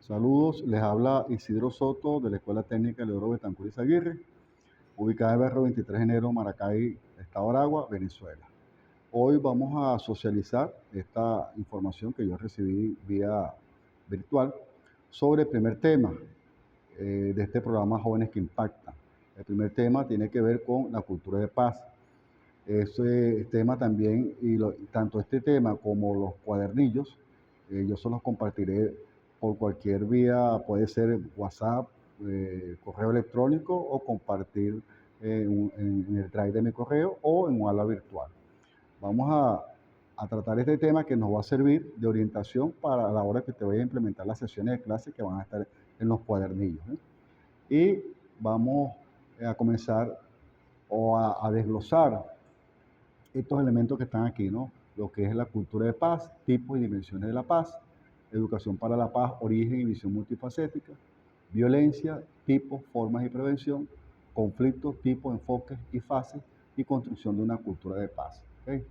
Saludos, les habla Isidro Soto de la Escuela Técnica Leodoro Betancur Izaguirre, ubicada en el barrio 23 de enero, Maracay, Estado Aragua, Venezuela. Hoy vamos a socializar esta información que yo recibí vía virtual sobre el primer tema de este programa Jóvenes que Impactan. El primer tema tiene que ver con la cultura de paz. Ese tema también, tanto este tema como los cuadernillos, yo se los compartiré por cualquier vía, puede ser WhatsApp, correo electrónico o compartir en el drive de mi correo o en un aula virtual. Vamos a tratar este tema que nos va a servir de orientación para la hora que te voy a implementar las sesiones de clase que van a estar en los cuadernillos, ¿eh? Y vamos a comenzar a desglosar estos elementos que están aquí, ¿no? Lo que es la cultura de paz, tipos y dimensiones de la paz, educación para la paz, origen y visión multifacética, violencia, tipos, formas y prevención, conflictos, tipos, enfoques y fases, y construcción de una cultura de paz. ¿Okay?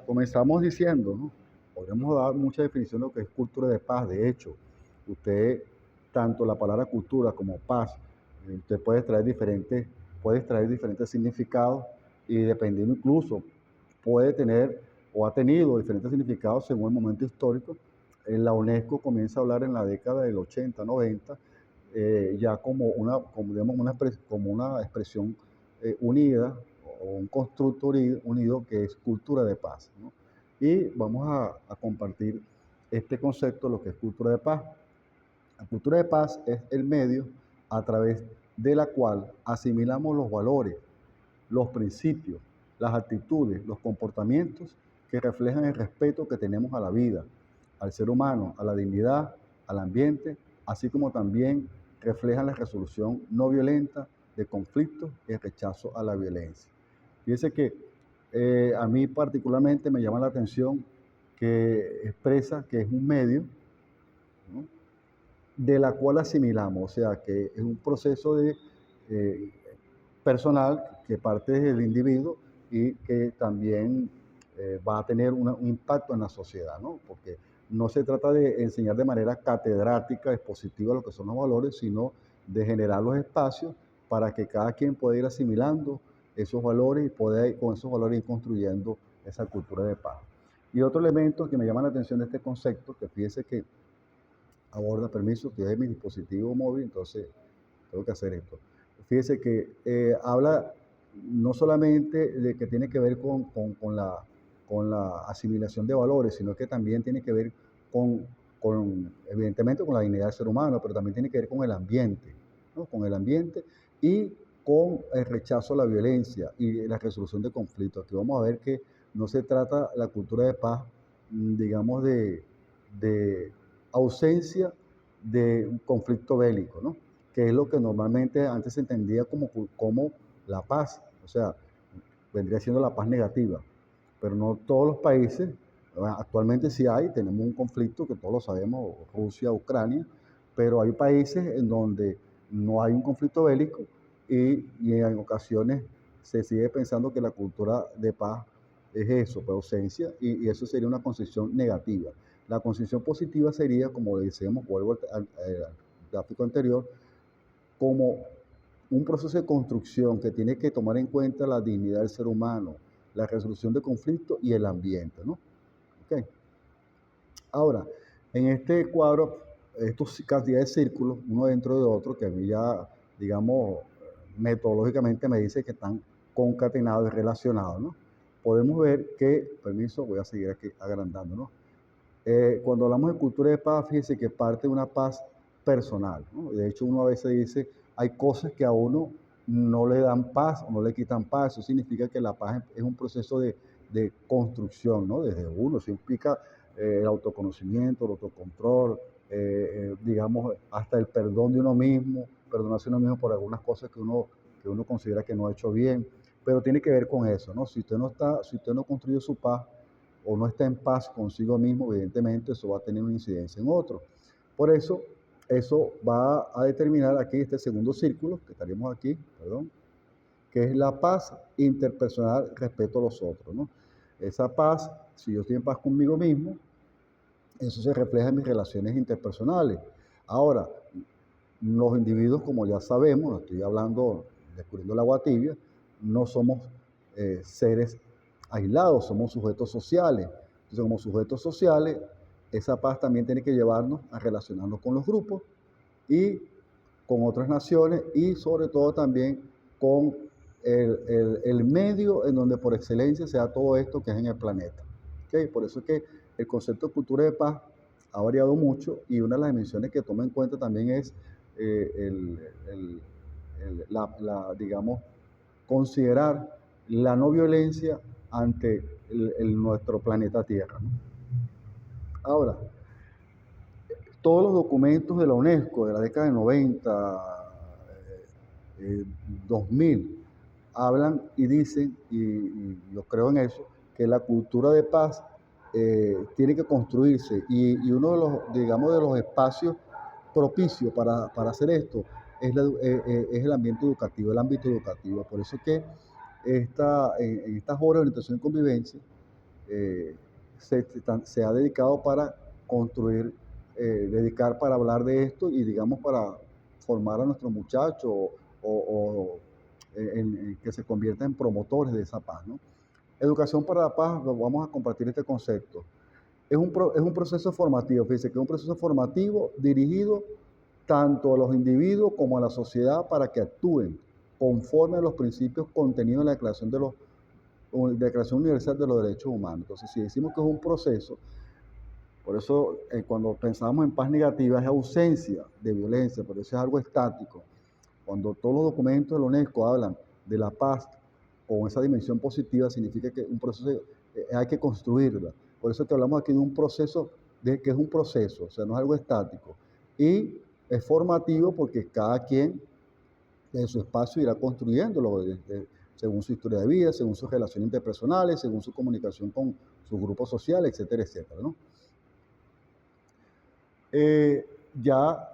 Comenzamos diciendo, ¿no? Podemos dar mucha definición de lo que es cultura de paz. De hecho, usted, tanto la palabra cultura como paz, usted puede extraer diferentes significados y dependiendo incluso, puede tener o ha tenido diferentes significados según el momento histórico. La UNESCO comienza a hablar en la década del 80, 90, ya como una expresión unida o un constructo unido que es cultura de paz, ¿no? Y vamos a compartir este concepto, lo que es cultura de paz. La cultura de paz es el medio a través de la cual asimilamos los valores, los principios, las actitudes, los comportamientos que reflejan el respeto que tenemos a la vida, al ser humano, a la dignidad, al ambiente, así como también reflejan la resolución no violenta de conflictos y el rechazo a la violencia. Fíjense que a mí particularmente me llama la atención que expresa que es un medio, ¿no?, de la cual asimilamos, o sea, que es un proceso eh, personal que parte del individuo y que también va a tener un impacto en la sociedad, ¿no? Porque no se trata de enseñar de manera catedrática, expositiva lo que son los valores, sino de generar los espacios para que cada quien pueda ir asimilando esos valores y pueda con esos valores ir construyendo esa cultura de paz. Y otro elemento que me llama la atención de este concepto, que fíjese que aborda, permiso, que es mi dispositivo móvil, entonces tengo que hacer esto. Fíjese que habla no solamente de que tiene que ver con la asimilación de valores, sino que también tiene que ver evidentemente, con la dignidad del ser humano, pero también tiene que ver con el ambiente, ¿no? Con el ambiente y con el rechazo a la violencia y la resolución de conflictos. Aquí vamos a ver que no se trata la cultura de paz, digamos, de ausencia de un conflicto bélico, ¿no? Que es lo que normalmente antes se entendía como la paz, o sea, vendría siendo la paz negativa, pero no todos los países, actualmente sí tenemos un conflicto que todos lo sabemos, Rusia, Ucrania, pero hay países en donde no hay un conflicto bélico y en ocasiones se sigue pensando que la cultura de paz es eso, pues ausencia, y eso sería una concepción negativa. La concepción positiva sería, como le decíamos, vuelvo al gráfico anterior, como un proceso de construcción que tiene que tomar en cuenta la dignidad del ser humano, la resolución de conflictos y el ambiente, ¿no? Okay. Ahora, en este cuadro, estos cantidad de círculos, uno dentro de otro, que a mí ya, digamos, metodológicamente me dice que están concatenados y relacionados, ¿no? Podemos ver que, permiso, voy a seguir aquí agrandando, ¿no? Cuando hablamos de cultura de paz, fíjese que parte de una paz personal, ¿no? De hecho, uno a veces dice, hay cosas que a uno no le dan paz o no le quitan paz. Eso significa que la paz es un proceso de construcción, ¿no? Desde uno, eso implica el autoconocimiento, el autocontrol, digamos, hasta el perdón de uno mismo, perdonarse a uno mismo por algunas cosas que uno considera que no ha hecho bien, pero tiene que ver con eso, ¿no? Si usted no construye su paz, o no está en paz consigo mismo, evidentemente eso va a tener una incidencia en otro. Por eso va a determinar aquí este segundo círculo, que estaríamos aquí, perdón, que es la paz interpersonal respecto a los otros, ¿no? Esa paz, si yo estoy en paz conmigo mismo, Eso se refleja en mis relaciones interpersonales. Ahora, los individuos, como ya sabemos, estoy hablando, descubriendo el agua tibia, no somos seres aislados, somos sujetos sociales. Entonces, como sujetos sociales, esa paz también tiene que llevarnos a relacionarnos con los grupos y con otras naciones y sobre todo también con el medio en donde por excelencia se da todo esto que es en el planeta. ¿Okay? Por eso es que el concepto de cultura de paz ha variado mucho y una de las dimensiones que toma en cuenta también es digamos, considerar la no violencia ante nuestro planeta Tierra, ¿no? Ahora, todos los documentos de la UNESCO de la década de 90, 2000, hablan y dicen, y yo creo en eso, que la cultura de paz tiene que construirse y uno de los, digamos, de los espacios propicios para hacer esto es el ambiente educativo, el ámbito educativo. Por eso que en estas horas de orientación y convivencia eh, se ha dedicado para construir, dedicar para hablar de esto y digamos para formar a nuestros muchachos o que se conviertan en promotores de esa paz, ¿no? Educación para la paz, vamos a compartir este concepto. Es un proceso formativo, fíjense que es un proceso formativo dirigido tanto a los individuos como a la sociedad para que actúen conforme a los principios contenidos en la Declaración Universal de los Derechos Humanos. Entonces, si decimos que es un proceso, por eso cuando pensamos en paz negativa es ausencia de violencia, por eso es algo estático. Cuando todos los documentos de la UNESCO hablan de la paz con esa dimensión positiva, significa que un proceso hay que construirla. Por eso es que hablamos aquí de un proceso, de que es un proceso, o sea, no es algo estático. Y es formativo porque cada quien en su espacio irá construyéndolo según su historia de vida, según sus relaciones interpersonales, según su comunicación con sus grupos sociales, etcétera, etcétera, ¿no? Ya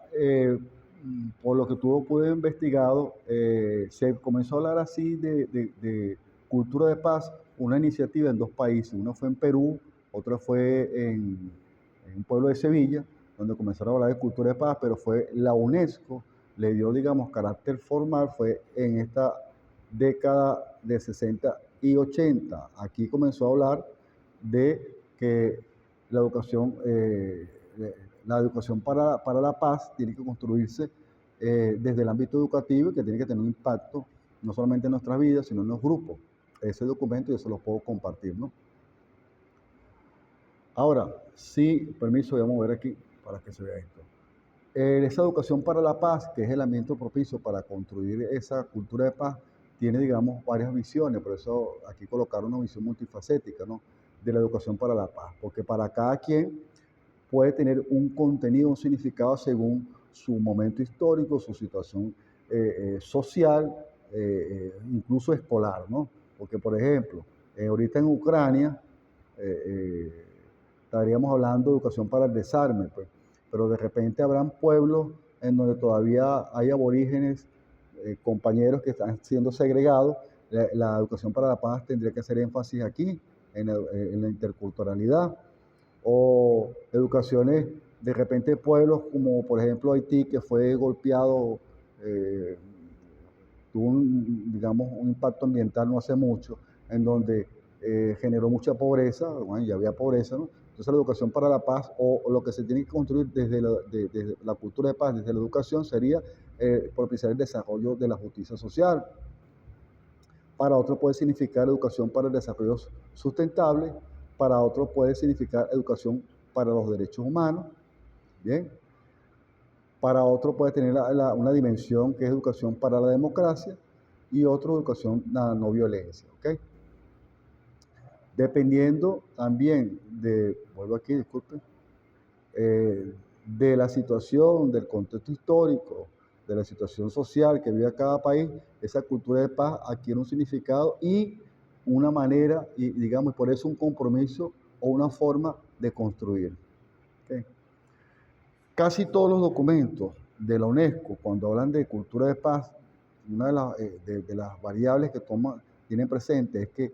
por lo que tú pude investigado, se comenzó a hablar así de cultura de paz, una iniciativa en dos países, una fue en Perú, otra fue en un pueblo de Sevilla, donde comenzaron a hablar de cultura de paz, pero fue la UNESCO, le dio, digamos, carácter formal, fue en esta década de 60 y 80. Aquí comenzó a hablar de que la educación, para la paz tiene que construirse desde el ámbito educativo y que tiene que tener un impacto no solamente en nuestras vidas, sino en los grupos. Ese documento yo se lo puedo compartir, ¿no? Ahora, sí, permiso, voy a mover aquí para que se vea esto. Esa educación para la paz, que es el ambiente propicio para construir esa cultura de paz, tiene, digamos, varias visiones. Por eso aquí colocaron una visión multifacética, ¿no? De la educación para la paz. Porque para cada quien puede tener un contenido, un significado según su momento histórico, su situación social, incluso escolar, ¿no? Porque, por ejemplo, ahorita en Ucrania estaríamos hablando de educación para el desarme, pues, pero de repente habrán pueblos en donde todavía hay aborígenes, compañeros que están siendo segregados. La educación para la paz tendría que hacer énfasis aquí, en la interculturalidad, o educaciones de repente pueblos como por ejemplo Haití, que fue golpeado, eh, tuvo digamos, un impacto ambiental no hace mucho, en donde generó mucha pobreza, bueno, ya había pobreza, ¿no? Entonces la educación para la paz o lo que se tiene que construir desde la cultura de paz, desde la educación, sería propiciar el desarrollo de la justicia social. Para otros puede significar educación para el desarrollo sustentable, para otros puede significar educación para los derechos humanos, ¿bien? Para otros puede tener una dimensión que es educación para la democracia y otra educación la no violencia, ¿ok? Dependiendo también vuelvo aquí, disculpen, de la situación, del contexto histórico, de la situación social que vive cada país, esa cultura de paz adquiere un significado y una manera, y digamos, por eso un compromiso o una forma de construir. ¿Okay? Casi todos los documentos de la UNESCO, cuando hablan de cultura de paz, una de las variables que tienen presente es que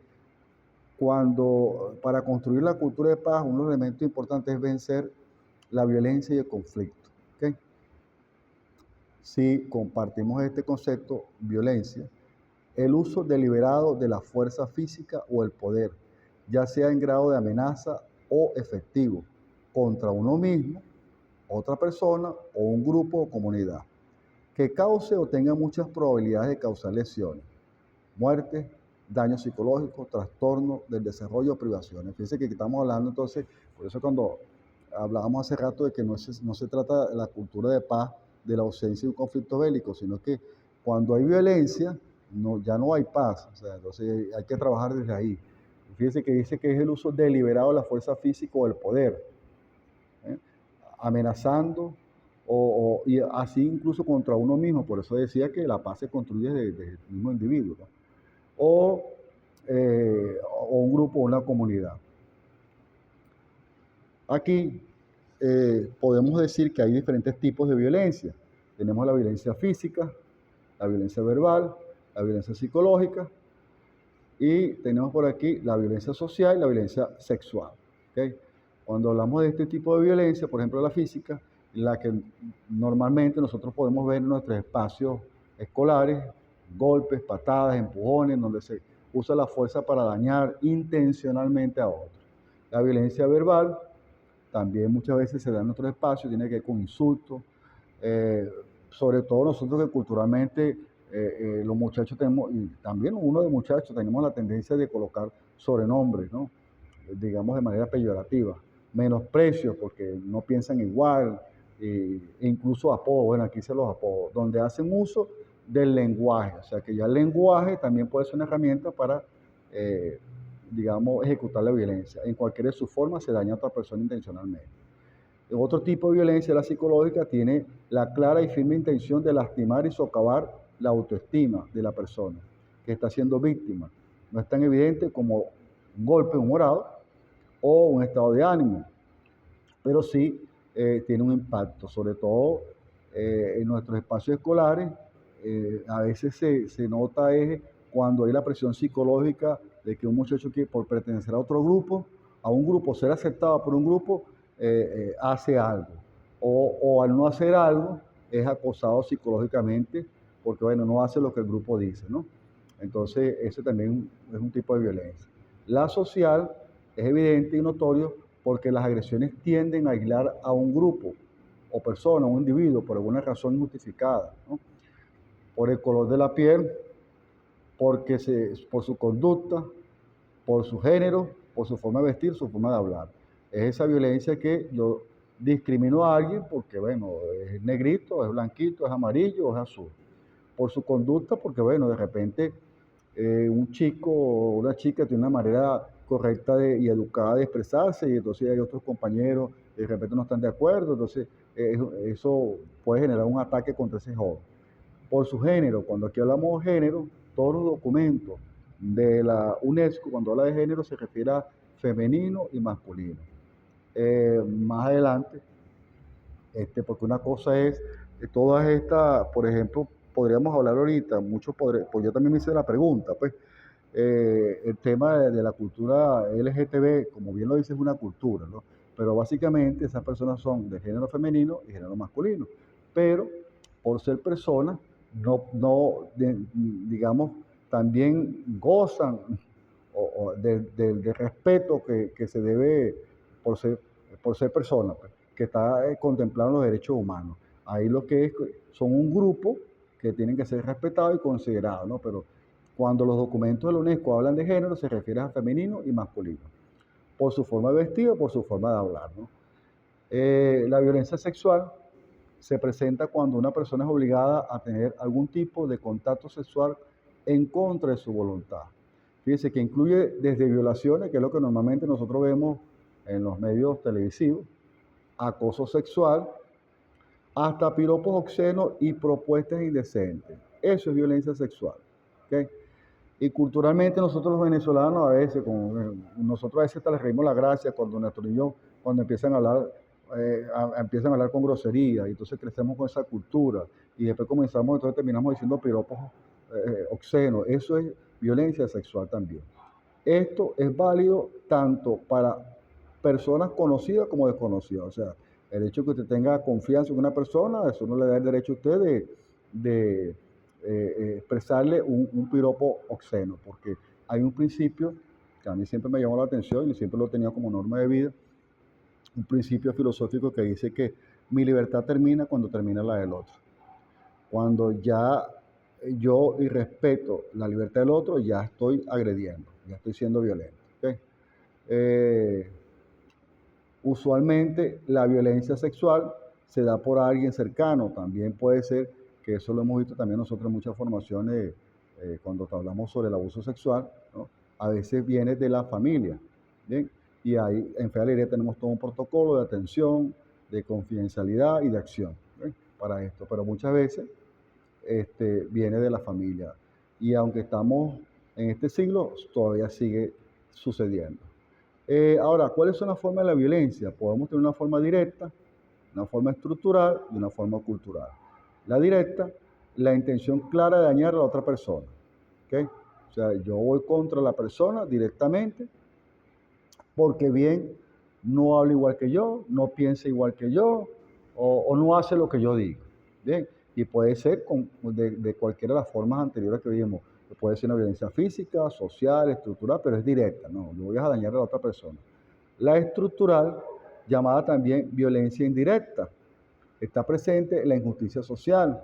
para construir la cultura de paz, un elemento importante es vencer la violencia y el conflicto. ¿Ok? Si compartimos este concepto, violencia, el uso deliberado de la fuerza física o el poder, ya sea en grado de amenaza o efectivo, contra uno mismo, otra persona o un grupo o comunidad, que cause o tenga muchas probabilidades de causar lesiones, muerte, daño psicológico, trastorno del desarrollo o privaciones. Fíjense que estamos hablando entonces, por eso cuando hablábamos hace rato de que no se trata de la cultura de paz, de la ausencia de un conflicto bélico, sino que cuando hay violencia, ya no hay paz. O sea, entonces hay que trabajar desde ahí. Fíjense que dice que es el uso deliberado de la fuerza física o del poder, ¿eh? Amenazando y así incluso contra uno mismo. Por eso decía que la paz se construye desde el mismo individuo, ¿no? o, o un grupo o una comunidad. Aquí podemos decir que hay diferentes tipos de violencia. Tenemos la violencia física, la violencia verbal, la violencia psicológica y tenemos por aquí la violencia social y la violencia sexual. ¿Okay? Cuando hablamos de este tipo de violencia, por ejemplo la física, la que normalmente nosotros podemos ver en nuestros espacios escolares, golpes, patadas, empujones, donde se usa la fuerza para dañar intencionalmente a otros. La violencia verbal también muchas veces se da en nuestros espacios, tiene que ver con insultos, sobre todo nosotros que culturalmente los muchachos tenemos, y también uno de muchachos, tenemos la tendencia de colocar sobrenombres, ¿no? Digamos de manera peyorativa, menosprecios porque no piensan igual, e incluso apodos, bueno, aquí se los apodos, donde hacen uso del lenguaje, o sea que ya el lenguaje también puede ser una herramienta para, digamos, ejecutar la violencia. En cualquiera de sus formas se daña a otra persona intencionalmente. Otro tipo de violencia, la psicológica, tiene la clara y firme intención de lastimar y socavar la autoestima de la persona que está siendo víctima. No es tan evidente como un golpe humorado o un estado de ánimo, pero sí tiene un impacto, sobre todo en nuestros espacios escolares. A veces se nota cuando hay la presión psicológica de que un muchacho que por pertenecer a otro grupo, a un grupo, ser aceptado por un grupo, hace algo. O al no hacer algo, es acosado psicológicamente porque, bueno, no hace lo que el grupo dice, ¿no? Entonces, ese también es un tipo de violencia. La social es evidente y notorio porque las agresiones tienden a aislar a un grupo o persona, un individuo, por alguna razón injustificada, ¿no? Por el color de la piel, por su conducta, por su género, por su forma de vestir, su forma de hablar. Es esa violencia que yo discrimino a alguien porque, bueno, es negrito, es blanquito, es amarillo o es azul. Por su conducta, porque, bueno, de repente un chico o una chica tiene una manera correcta y educada de expresarse y entonces hay otros compañeros que de repente no están de acuerdo, entonces eso puede generar un ataque contra ese joven. Por su género, cuando aquí hablamos de género, todos los documentos de la UNESCO, cuando habla de género, se refiere a femenino y masculino. Más adelante, porque una cosa es todas estas, por ejemplo, podríamos hablar ahorita, pues yo también me hice la pregunta, pues, el tema de la cultura LGTB, como bien lo dice, es una cultura, ¿no? Pero básicamente esas personas son de género femenino y género masculino. Pero por ser personas, digamos, también gozan del respeto que se debe por ser personas, pues, que está contemplado en los derechos humanos. Ahí lo que son un grupo que tienen que ser respetados y considerados, ¿no? Pero cuando los documentos de la UNESCO hablan de género, se refiere a femenino y masculino, por su forma de vestir o por su forma de hablar, ¿no? La violencia sexual se presenta cuando una persona es obligada a tener algún tipo de contacto sexual en contra de su voluntad. Fíjense que incluye desde violaciones, que es lo que normalmente nosotros vemos en los medios televisivos, acoso sexual, hasta piropos obscenos y propuestas indecentes. Eso es violencia sexual. ¿Okay? Y culturalmente nosotros los venezolanos nosotros a veces hasta les reímos la gracia cuando nuestros niños, cuando empiezan a hablar con grosería, y entonces crecemos con esa cultura, y después entonces terminamos diciendo piropos obscenos. Eso es violencia sexual también. Esto es válido tanto para personas conocidas como desconocidas. O sea, El hecho de que usted tenga confianza en una persona, eso no le da el derecho a usted de expresarle un piropo obsceno, porque hay un principio que a mí siempre me llamó la atención y siempre lo he tenido como norma de vida, un principio filosófico que dice que mi libertad termina cuando termina la del otro. Cuando ya yo irrespeto la libertad del otro, ya estoy agrediendo, ya estoy siendo violento. ¿Ok? Eh, Usualmente la violencia sexual se da por alguien cercano, también puede ser que eso lo hemos visto también nosotros en muchas formaciones cuando hablamos sobre el abuso sexual, ¿no? A veces viene de la familia, ¿bien? Y ahí en Fe tenemos todo un protocolo de atención, de confidencialidad y de acción, ¿bien? Para esto, pero muchas veces viene de la familia. Y aunque estamos en este siglo, todavía sigue sucediendo. Ahora, ¿cuáles son las formas de la violencia? Podemos tener una forma directa, una forma estructural y una forma cultural. La directa, la intención clara de dañar a la otra persona. ¿Okay? O sea, yo voy contra la persona directamente porque bien no habla igual que yo, no piensa igual que yo o no hace lo que yo digo. Bien, y puede ser de cualquiera de las formas anteriores que vimos. Puede ser una violencia física, social, estructural, pero es directa. No, yo voy a dañar a la otra persona. La estructural, llamada también violencia indirecta, está presente en la injusticia social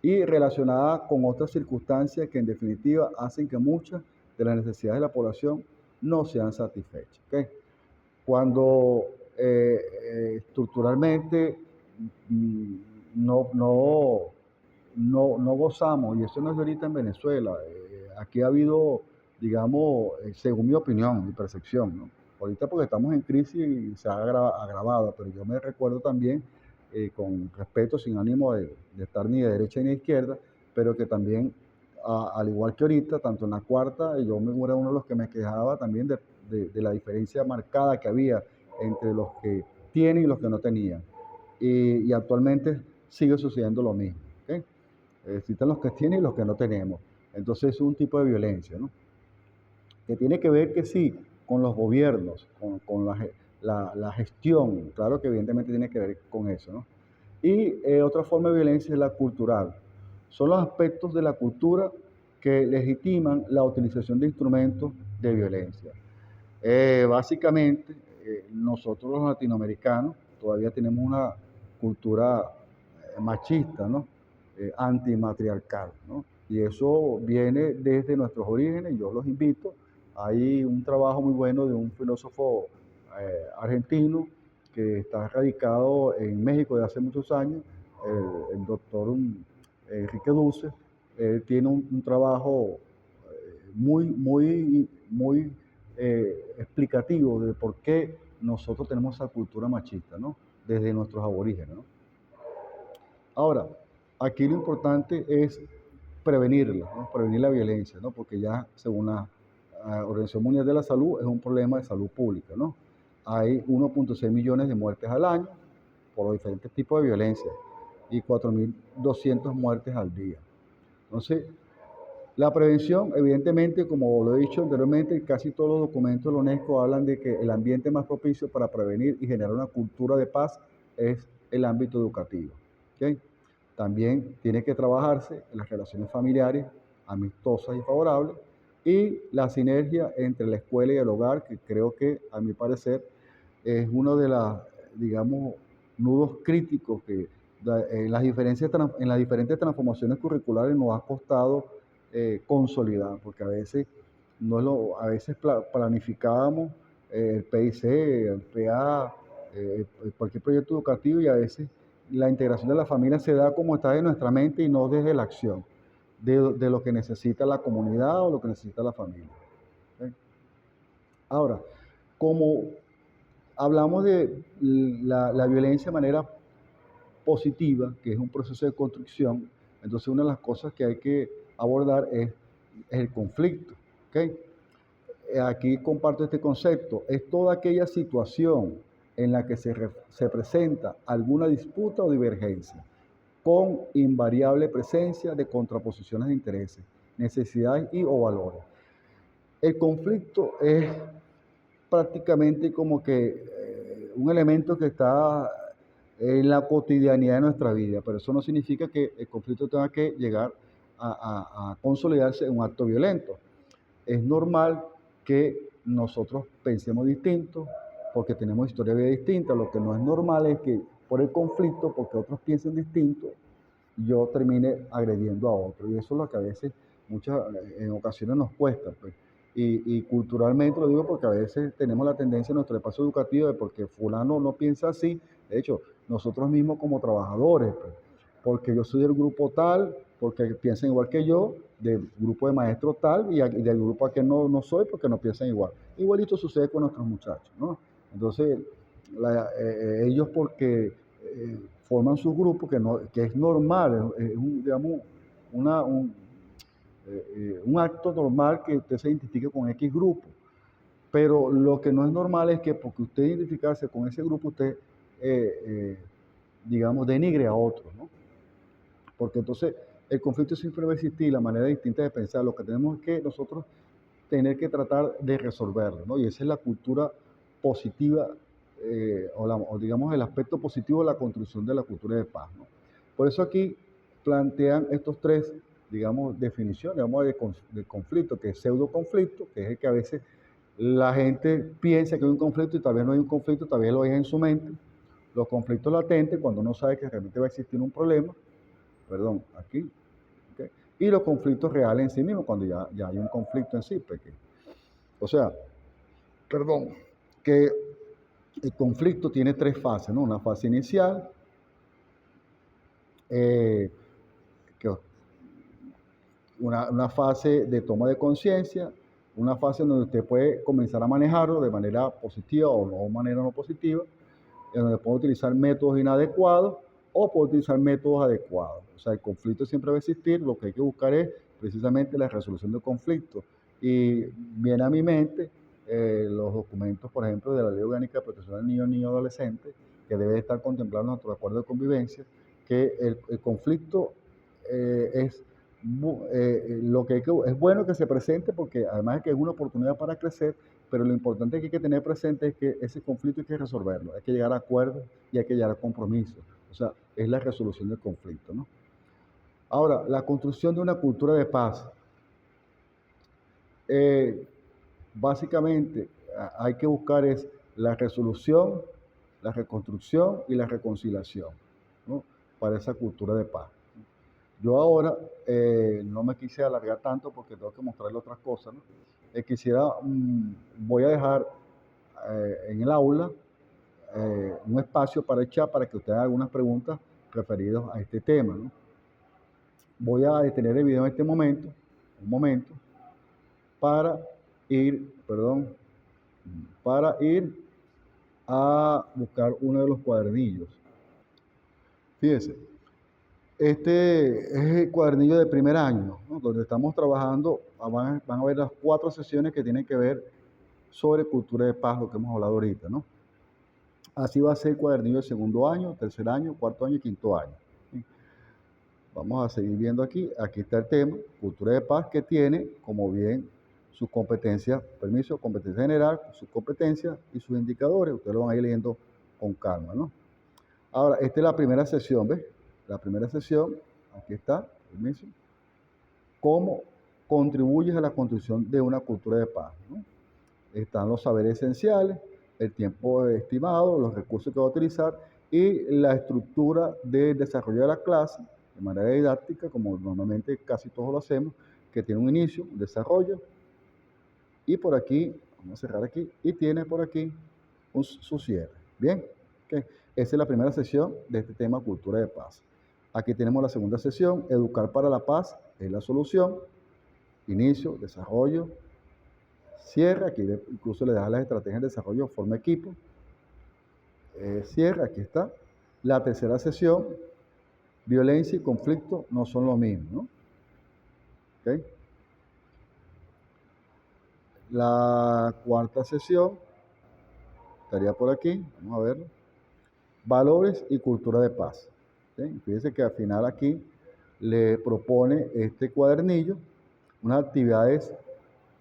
y relacionada con otras circunstancias que en definitiva hacen que muchas de las necesidades de la población no sean satisfechas. ¿Okay? Cuando estructuralmente mm, no gozamos, y eso no es de ahorita en Venezuela, aquí ha habido, digamos, según mi opinión, mi percepción, ¿no? Ahorita porque estamos en crisis y se ha agravado, pero yo me recuerdo también, con respeto, sin ánimo de estar ni de derecha ni de izquierda, pero que también, al igual que ahorita, tanto en la cuarta, yo era uno de los que me quejaba también de la diferencia marcada que había entre los que tienen y los que no tenían. Y actualmente sigue sucediendo lo mismo. ¿Okay? Existen los que tienen y los que no tenemos. Entonces es un tipo de violencia, ¿no? Que tiene que ver que sí, con los gobiernos, con la gestión, claro que evidentemente tiene que ver con eso, ¿no? Y otra forma de violencia es la cultural. Son los aspectos de la cultura que legitiman la utilización de instrumentos de violencia. Básicamente, nosotros los latinoamericanos todavía tenemos una cultura machista, ¿no? Antimatriarcal, ¿no? Y eso viene desde nuestros orígenes. Yo los invito. Hay un trabajo muy bueno de un filósofo argentino que está radicado en México desde hace muchos años, el doctor Enrique Duce. Tiene un trabajo muy explicativo de por qué nosotros tenemos esa cultura machista, ¿no? Desde nuestros aborígenes, ¿no? Ahora, aquí lo importante es prevenirla, ¿no? Prevenir la violencia, ¿no? Porque ya, según la Organización Mundial de la Salud, es un problema de salud pública, ¿no? Hay 1.6 millones de muertes al año por los diferentes tipos de violencia y 4.200 muertes al día. Entonces, la prevención, evidentemente, como lo he dicho anteriormente, casi todos los documentos de la UNESCO hablan de que el ambiente más propicio para prevenir y generar una cultura de paz es el ámbito educativo. ¿Okay? También tiene que trabajarse en las relaciones familiares amistosas y favorables y la sinergia entre la escuela y el hogar, que creo que, a mi parecer, es uno de los, digamos, nudos críticos que en las diferentes transformaciones curriculares nos ha costado consolidar, porque a veces, a veces planificábamos el PIC, el PA, cualquier proyecto educativo, y a veces la integración de la familia se da como está en nuestra mente y no desde la acción, de lo que necesita la comunidad o lo que necesita la familia. ¿Okay? Ahora, como hablamos de la violencia de manera positiva, que es un proceso de construcción, entonces una de las cosas que hay que abordar es el conflicto. ¿Okay? Aquí comparto este concepto. Es toda aquella situación en la que se presenta alguna disputa o divergencia, con invariable presencia de contraposiciones de intereses, necesidades y o valores. El conflicto es prácticamente como que un elemento que está en la cotidianidad de nuestra vida, pero eso no significa que el conflicto tenga que llegar a consolidarse en un acto violento. Es normal que nosotros pensemos distinto porque tenemos historia de vida distinta. Lo que no es normal es que por el conflicto, porque otros piensen distinto, yo termine agrediendo a otro. Y eso es lo que a veces, en ocasiones nos cuesta, pues. Y culturalmente lo digo porque a veces tenemos la tendencia en nuestro espacio educativo de porque fulano no piensa así. De hecho, nosotros mismos como trabajadores, pues, porque yo soy del grupo tal, porque piensan igual que yo, del grupo de maestros tal, y del grupo a que no soy porque no piensan igual. Igualito sucede con nuestros muchachos, ¿no? Entonces, ellos porque forman sus grupos, que es normal, es digamos, una, un acto normal que usted se identifique con X grupo. Pero lo que no es normal es que porque usted identificarse con ese grupo, usted, digamos, denigre a otros, ¿no? Porque entonces el conflicto siempre va a existir, la manera distinta de pensar. Lo que tenemos es que nosotros tener que tratar de resolverlo, ¿no? Y esa es la cultura positiva, o digamos el aspecto positivo de la construcción de la cultura de paz, ¿no? Por eso aquí plantean estos tres, digamos, definiciones, digamos, de conflicto, que es pseudo conflicto, que es el que a veces la gente piensa que hay un conflicto y tal vez no hay un conflicto, tal vez lo hay en su mente. Los conflictos latentes, cuando uno sabe que realmente va a existir un problema, perdón, aquí, ¿okay? Y los conflictos reales en sí mismos, cuando ya hay un conflicto en sí, pequeño. O sea, perdón, que el conflicto tiene tres fases, ¿no? Una fase inicial, eh, que, una fase de toma de conciencia, una fase en donde usted puede comenzar a manejarlo de manera positiva o no de manera no positiva, en donde puede utilizar métodos inadecuados o puede utilizar métodos adecuados. O sea, el conflicto siempre va a existir, lo que hay que buscar es precisamente la resolución del conflicto. Y viene a mi mente los documentos, por ejemplo, de la Ley Orgánica de Protección del Niño y Niño Adolescente, que debe estar contemplado en nuestro acuerdo de convivencia, que el conflicto es lo que es bueno que se presente porque además es que es una oportunidad para crecer, pero lo importante que hay que tener presente es que ese conflicto hay que resolverlo, hay que llegar a acuerdos y hay que llegar a compromisos. O sea, es la resolución del conflicto, ¿no? Ahora, la construcción de una cultura de paz. Eh, Básicamente, hay que buscar es la resolución, la reconstrucción y la reconciliación, ¿no? Para esa cultura de paz. Yo ahora no me quise alargar tanto porque tengo que mostrarle otras cosas, ¿no? Voy a dejar en el aula un espacio para el chat para que usted haga algunas preguntas referidas a este tema, ¿no? Voy a detener el video en este momento, un momento, para para ir a buscar uno de los cuadernillos. Fíjense, este es el cuadernillo de primer año, ¿no? Donde estamos trabajando, van a ver las 4 sesiones que tienen que ver sobre cultura de paz, lo que hemos hablado ahorita, ¿no? Así va a ser el cuadernillo de segundo año, tercer año, cuarto año y quinto año. ¿Sí? Vamos a seguir viendo aquí. Aquí está el tema, cultura de paz, que tiene como bien sus competencias, permiso, competencia general, sus competencias y sus indicadores. Ustedes lo van a ir leyendo con calma, ¿no? Ahora, esta es la primera sesión, ¿ves? La primera sesión, aquí está, permiso. ¿Cómo contribuyes a la construcción de una cultura de paz? ¿No? Están los saberes esenciales, el tiempo estimado, los recursos que va a utilizar y la estructura del desarrollo de la clase de manera didáctica, como normalmente casi todos lo hacemos, que tiene un inicio, un desarrollo, y por aquí, vamos a cerrar aquí, y tiene por aquí su cierre. Bien, okay. Esa es la primera sesión de este tema cultura de paz. Aquí tenemos la segunda sesión, educar para la paz es la solución, inicio, desarrollo, cierre, aquí incluso le da las estrategias de desarrollo, forma equipo, cierre, aquí está. La tercera sesión, violencia y conflicto no son lo mismo, ¿no? ¿Okay? La cuarta sesión estaría por aquí, vamos a verlo. Valores y cultura de paz. ¿Okay? Fíjense que al final aquí le propone este cuadernillo unas actividades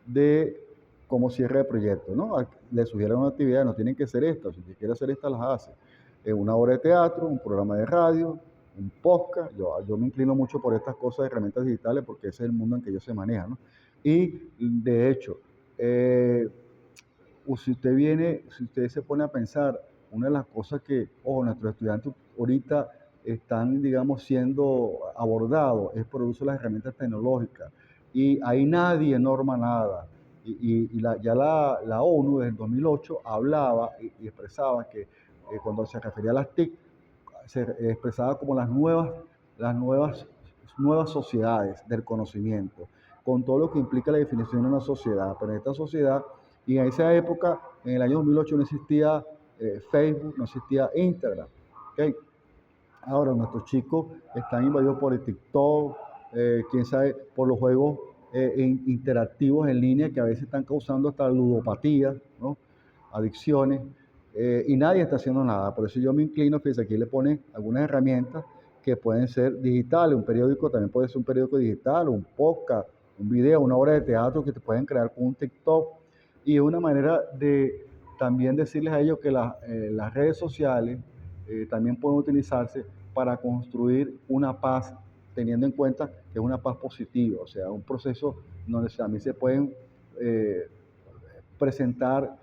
de como cierre de proyecto, ¿no? Le sugieren una actividad, no tienen que ser estas, si quiere hacer estas las hace. una obra de teatro, un programa de radio, un podcast. Yo me inclino mucho por estas cosas de herramientas digitales porque ese es el mundo en que ellos se manejan, ¿no? Y de hecho, eh, si usted se pone a pensar, una de las cosas que, nuestros estudiantes ahorita están, digamos, siendo abordados es por el uso de las herramientas tecnológicas. Y ahí nadie norma nada. Ya la ONU desde el 2008 hablaba y expresaba que cuando se refería a las TIC, se expresaba como las nuevas sociedades del conocimiento, con todo lo que implica la definición de una sociedad. Pero en esta sociedad, y en esa época, en el año 2008, no existía Facebook, no existía Instagram. ¿Okay? Ahora nuestros chicos están invadidos por el TikTok, quién sabe, por los juegos interactivos en línea que a veces están causando hasta ludopatía, ¿no? Adicciones, y nadie está haciendo nada. Por eso yo me inclino, fíjense, aquí le ponen algunas herramientas que pueden ser digitales. Un periódico también puede ser un periódico digital, un podcast, un video, una obra de teatro que te pueden crear con un TikTok. Y es una manera de también decirles a ellos que las redes sociales también pueden utilizarse para construir una paz, teniendo en cuenta que es una paz positiva, o sea, un proceso donde también se pueden eh, presentar,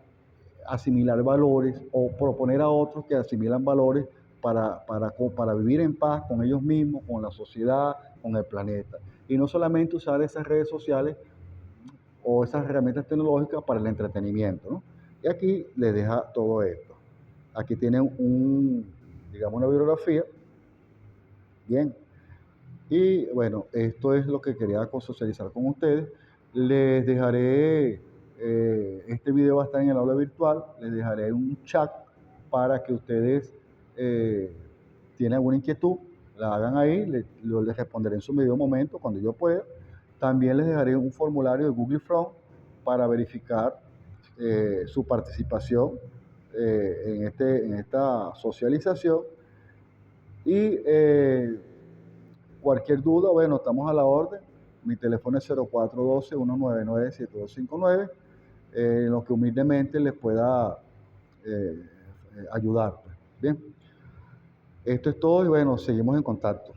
asimilar valores o proponer a otros que asimilan valores para vivir en paz con ellos mismos, con la sociedad, con el planeta. Y no solamente usar esas redes sociales o esas herramientas tecnológicas para el entretenimiento, ¿no? Y aquí les deja todo esto. Aquí tienen digamos, una bibliografía. Bien. Y bueno, esto es lo que quería socializar con ustedes. Les dejaré, este video va a estar en el aula virtual, les dejaré un chat para que ustedes tienen alguna inquietud, la hagan ahí, les responderé en su debido momento cuando yo pueda. También les dejaré un formulario de Google Form para verificar su participación en esta socialización. Y cualquier duda, bueno, estamos a la orden. Mi teléfono es 0412-199-7259, en lo que humildemente les pueda ayudar. Bien, esto es todo y bueno, seguimos en contacto.